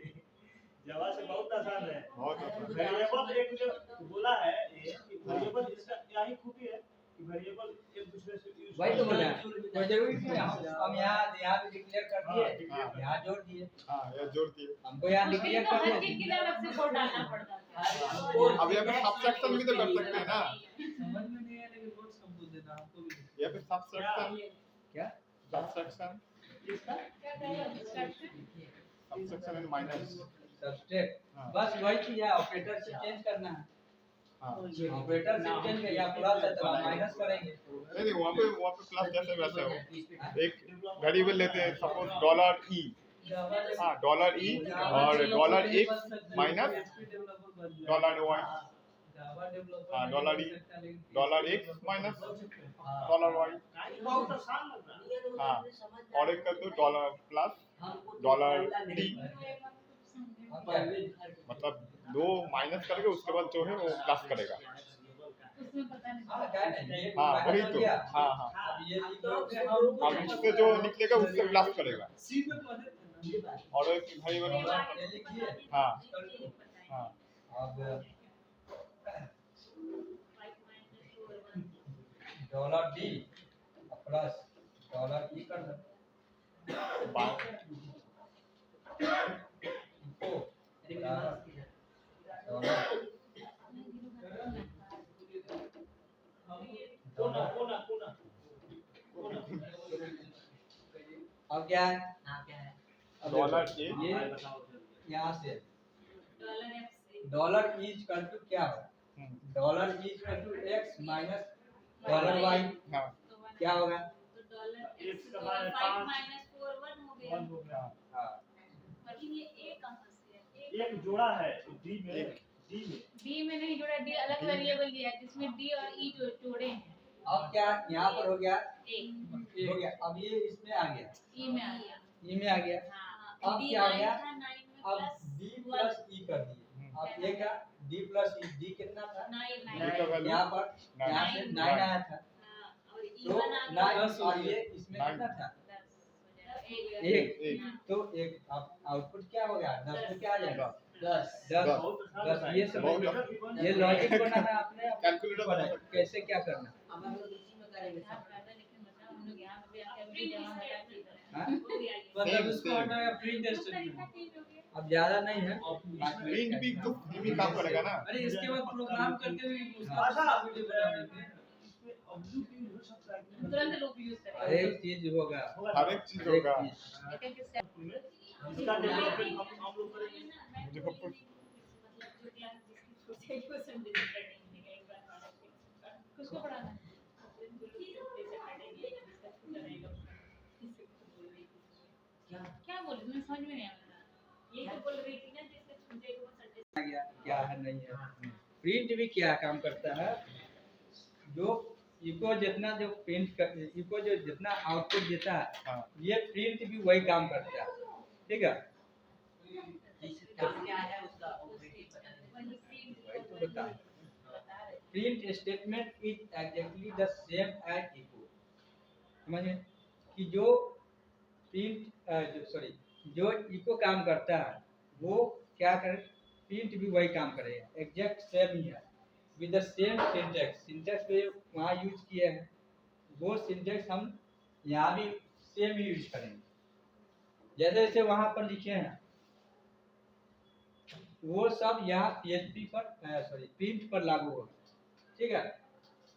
जावा से बहुत आसान है। बहुत आसान। वेरिएबल एक जो बोला है ये कि वेरिएबल इसका यही खूबी है कि वेरिएबल एक दूसरे से यूज वही तो बोला है। कोई जरूरी नहीं है, हम यहाँ भी डिक्लेयर कर दिए, हाँ। यहाँ जोड़ दिए, हाँ ये जोड़ दिए। हमको यहाँ डिक्लेयर कर हर दिए। चीज के लिए अलग से कोड डालना पड़ता है। अब यहाँ पे सबसेक्शन भी तो कर सकते हैं ना। समझ में नहीं आया, लेकिन बहुत सब कुछ देना हमको भी। यहाँ पे सबसेक्शन क्या? सबसेक्शन क्या कहें? Subsection and minus. सब्सट्रैक्ट, हाँ। बस वही चीज है, ऑपरेटर से चेंज करना है। हाँ ऑपरेटर से चेंज कर, या प्लस है तो माइनस करेंगे। नहीं वहाँ पे प्लस जैसे वैसे हो। एक वेरिएबल लेते हैं सपोज $E, हाँ $E और $X माइनस $Y, हाँ $X माइनस $Y, बहुत आसान लग रहा है। हाँ और एक कर दो $+D, मतलब 2 माइनस करके उसके बाद जो है वो प्लस करेगा। उसमें पता नहीं। हाँ, क्या है? ये हाँ वही माइनस हो तो, गया। हाँ हाँ अब ये लिख दो कि हम अब इससे जो निकलेगा उससे प्लस करेगा। सी पे पढ़े थे ना। और एक वेरिएबल ये लिखिए। हाँ बताइए। हाँ अब $D प्लस $E कर दो। इको कोना कोना कोना अब क्या है? हाँ क्या है अब $A ये यहाँ से $X $E इक्वल टू क्या हो? हम्म, $E equal to X minus $Y हाँ क्या होगा? तो $X एक का मान 5 5 4 1 हो गया। 1 हो गया। हाँ, लेकिन ये A कहाँ से है? एक जोड़ा है डी में D में नहीं जोड़ा, D अलग वेरिएबल दिया है जिसमें D और E जोड़े हैं। अब क्या यहाँ पर हो गया? A हो गया। अब ये इसमें आ गया, E में आ गया। E में आ गया। हाँ, अब D क्या हो 9 गया? था, 9 में अब प्लस D प्लस E कर दिए। अब ये क्या? D प्लस E, D कितना था? 9 D का वैल्यू यहाँ पर यहाँ से 9 आया था, और तो E1 आ 9 गया और ये इसमें कितना था? 10 एक। तो एक अब आउटपुट क्या हो गया? 10 में क्या आ जाएगा? 10 बहुत आसान 10 ये सब बहुत ये लॉजिक बनाना है आपने, कैलकुलेटर बना सकते कैसे क्या करना? अब हम लोग इसी में करेंगे आप सब ज्यादा लेकिन बताओ, हम लोग यहाँ पे आके अभी जमा हटा के हाँ? हो गया ये। मतलब उसको same। हटाया प्रिंट तरीका स्टेटमेंट। चेंज हो गया। अब ज्यादा नहीं है। प्रिंट भी तो भी काम करेगा ना। अरे इसके बाद प्रोग्राम करके भी उसका अच्छा वीडियो बना देते हैं। इसमें ऑब्जेक्ट यूज हो सकता है कि तुरंत लोग यूज हर करेंगे। एक चीज होगा, हर एक चीज हर एक होगा। चीज। एक एक स्टेप इसका डेवलपमेंट हम लोग करेंगे। देखो कुछ मतलब जो क्लास जिसकी सोचे क्वेश्चन डिस्कस करेंगे एक बार किसको पढ़ाना है? क्या क्या बोले तुम्हें समझ में नहीं आ रहा? बोल रही थी ना जिससे छूटे वो संडे गया क्या है नहीं है। प्रिंट भी क्या काम करता है, जो इको जितना जो प्रिंट कर, इको जो जितना आउटपुट देता है, हाँ। ये प्रिंट भी वही काम करता है। ठीक है, काम क्या है उसका ऑपरेटिंग पता नहीं। वही तो बता। Print statement is exactly the same as echo. समझे कि जो जो इको काम करता है वो क्या करे, प्रिंट भी वही काम करेगा, एग्जैक्ट सेम ही है, with the same syntax. Syntax पे वहाँ यूज किए हैं, वो सिंटैक्स हम यहाँ भी सेम ही यूज करेंगे। जैसे जैसे वहाँ पर लिखे हैं वो सब यहाँ PHP पर प्रिंट पर लागू होगा। ठीक है,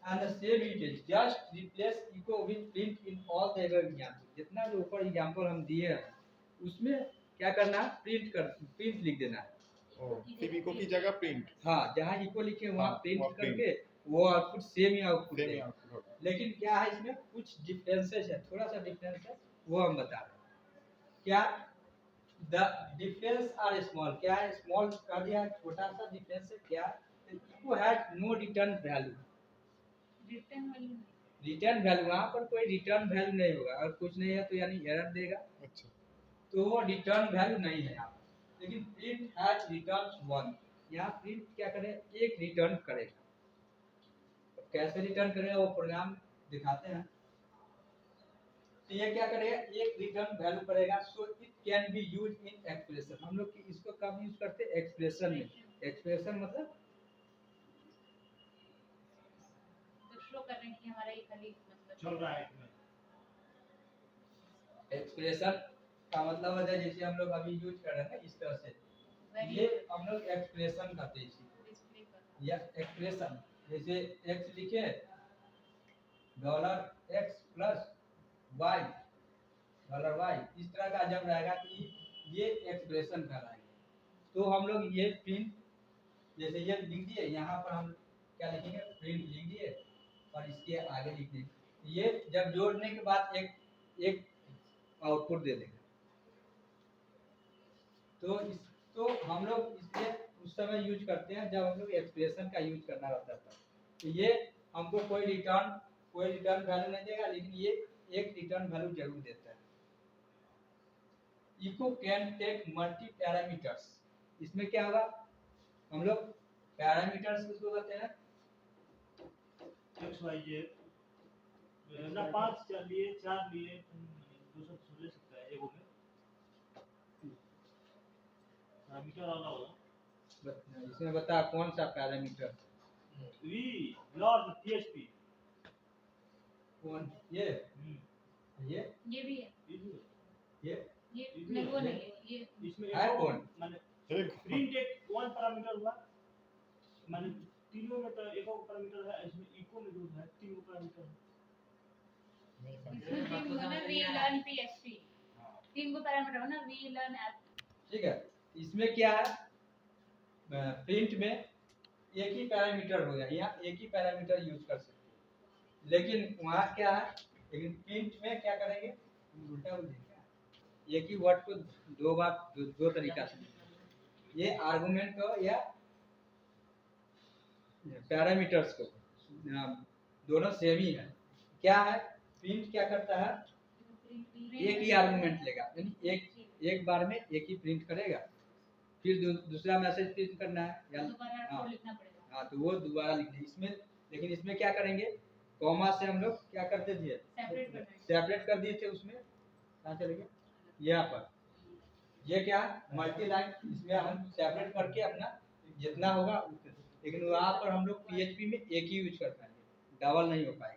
and the same usage just replace echo with print in all the above examples। जितना जो ऊपर एग्जांपल हम दिए हैं उसमें क्या करना है, प्रिंट लिख देना है। सिर्फ इको की जगह प्रिंट। हाँ, जहाँ इको लिखे वहाँ हाँ, प्रिंट वहाँ करके वो आउटपुट सेम ही आउटपुट सेम ही देगा। आउटपुट होगा। लेकिन क्या है इसमें कुछ डिफरेंसेस है, थोड़ा सा डिफरेंस है, वो हम बता रहे हैं। क्या द डिफरेंस आर स्मॉल, क्या है स्मॉल कर दिया, छोटा सा डिफरेंस है। क्या echo has no return value, return value वहाँ पर कोई रिटर्न वैल्यू नहीं होगा, और कुछ नहीं है तो यानी एरर देगा, अच्छा। तो वो रिटर्न वैल्यू नहीं है यहाँ पर। लेकिन प्रिंट हैज रिटर्न वन, यहाँ प्रिंट क्या करे, एक रिटर्न करेगा। तो कैसे रिटर्न करेगा वो प्रोग्राम दिखाते हैं। तो ये क्या करेगा, एक रिटर्न वैल्यू करेगा। So it can be use in expression. हम लोग इसको कब यूज करते हैं, एक्सप्रेशन में। एक्सप्रेशन मतलब तो शो करने के लिए हमारा ये खाली मतलब चल रहा है इसमें। एक्सप्रेशन का मतलब होता है जैसे हम लोग अभी यूज कर रहे हैं ना इस तरह से, ये हम लोग एक्सप्रेशन कहते हैं इसी को। डिस्प्ले कर या एक्सप्रेशन जैसे x लिखे $x प्लस y $y, इस तरह का जब रहेगा कि ये एक्सप्रेशन कहलाएगा। तो हम लोग ये प्रिंट जैसे ये लिख दिए, यहाँ पर हम क्या लिखेंगे, प्रिंट लिख दिए और इसके आगे लिख देंगे। ये जब जोड़ने के बाद एक आउटपुट दे देगा। तो हम लोग इसलिए उस समय यूज करते हैं जब हम लोग एक्सप्रेशन का यूज करना रहता था। तो ये हमको कोई रिटर्न वैल्यू नहीं देगा, लेकिन ये एक रिटर्न वैल्यू जरूर देता है। Echo can take multi parameters. इसमें क्या होगा, हम लोग पैरामीटर्स किसको कहते हैं, एक्स वाई जेड ना 5 लिए 4 लिए दूसरा सुन ले सकता है एगो में पैरामीटर वाला होगा। इसमें बता कौन सा पैरामीटर, वी लॉर्ड PHP कौन ये ये भी है, ये ये नहीं वो नहीं है, ये इसमें है कौन, माने एक प्रिंट एक वन पैरामीटर हुआ, माने तीनों में तो एक और पैरामीटर है, इसमें इको में जो है तीन पैरामीटर है। इसमें तीन गो ना वी लर्न PHP, तीन गो पैरामीटर है ना, वी लर्न ऐप। ठीक है। इसमें क्या है, प्रिंट में एक ही पैरामीटर होगा, यहाँ एक ही पैरामीटर यूज कर सकते हैं। लेकिन वहाँ क्या है, लेकिन प्रिंट में क्या करेंगे, उल्टा बोलेंगे, एक ही वर्ड को दो बार दो तरीका से, ये आर्गुमेंट को या पैरामीटर्स को दोनों सेम ही है। क्या है, प्रिंट क्या करता है, एक ही आर्गुमेंट लेगा, यानी एक बार में एक ही प्रिंट करेगा, फिर दूसरा मैसेज प्रिंट करना है या दोबारा कोड लिखना पड़ेगा। हाँ, तो वो दोबारा लिखना इसमें। लेकिन इसमें क्या करेंगे, कॉमा से हम लोग क्या करते थे, सेपरेट कर दिए थे। उसमें कहाँ चले गए, यहाँ पर ये क्या मल्टी लाइन, इसमें हम सेपरेट करके अपना जितना होगा। लेकिन वहाँ पर हम लोग PHP में एक ही यूज कर पाएंगे, डबल नहीं हो पाएगा।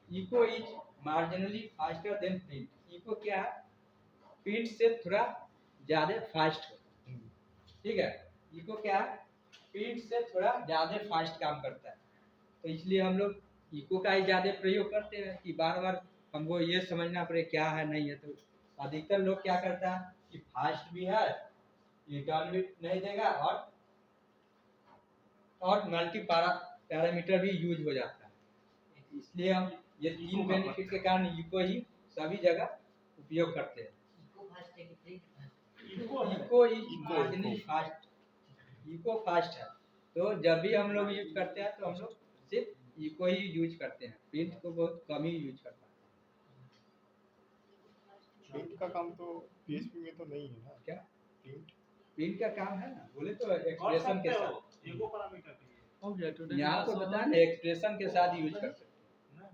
Echo is marginally faster than print. Echo क्या है, प्रिंट से थोड़ा ज़्यादा फास्ट होता है। ठीक है, इको क्या है, प्रिंट से थोड़ा ज़्यादा फास्ट काम करता है। तो इसलिए हम लोग इको का ही ज़्यादा प्रयोग करते हैं कि बार बार हमको ये समझना पड़े क्या है नहीं है। तो अधिकतर लोग क्या करता है कि फास्ट भी है, रिटर्न भी नहीं देगा, और मल्टी पैरामीटर भी यूज हो जाता है। इसलिए हम ये तीन बेनिफिट के कारण इको ही सभी जगह उपयोग करते हैं। इको फास्ट है कि प्रिंट इको है echo is marginally fast, echo fast है। तो जब भी हम लोग यूज करते हैं तो हम लोग सिर्फ इको ही यूज करते हैं, प्रिंट को बहुत कम ही यूज करते हैं। प्रिंट का काम तो PHP में तो नहीं है ना। क्या प्रिंट प्रिंट का काम है ना, बोले तो कर एक्सप्रेशन के सकते साथ, हो इको पैरामीटर के लिए हो गया टुडे यहाँ तो बता ना एक्सप्रेशन के साथ यूज कर सकते हैं।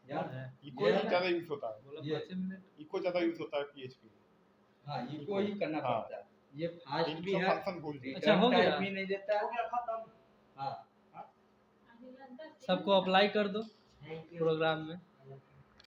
यार इको ये ही है ज़्यादा यूज होता है, बोला ये- 5 मिनट इको ज़्यादा यूज होता है PHP में। हाँ इको ही करना हाँ। पड़ता है, ये फास्ट प्रिंट भी का है, फंक्शन भूल जाइए। अच्छा, हो रिटर्न गया। टाइम भी नहीं देता हो है। गया खत्म हाँ अगला 10 सबको अप्लाई कर दो थैंक यू प्रोग्राम में।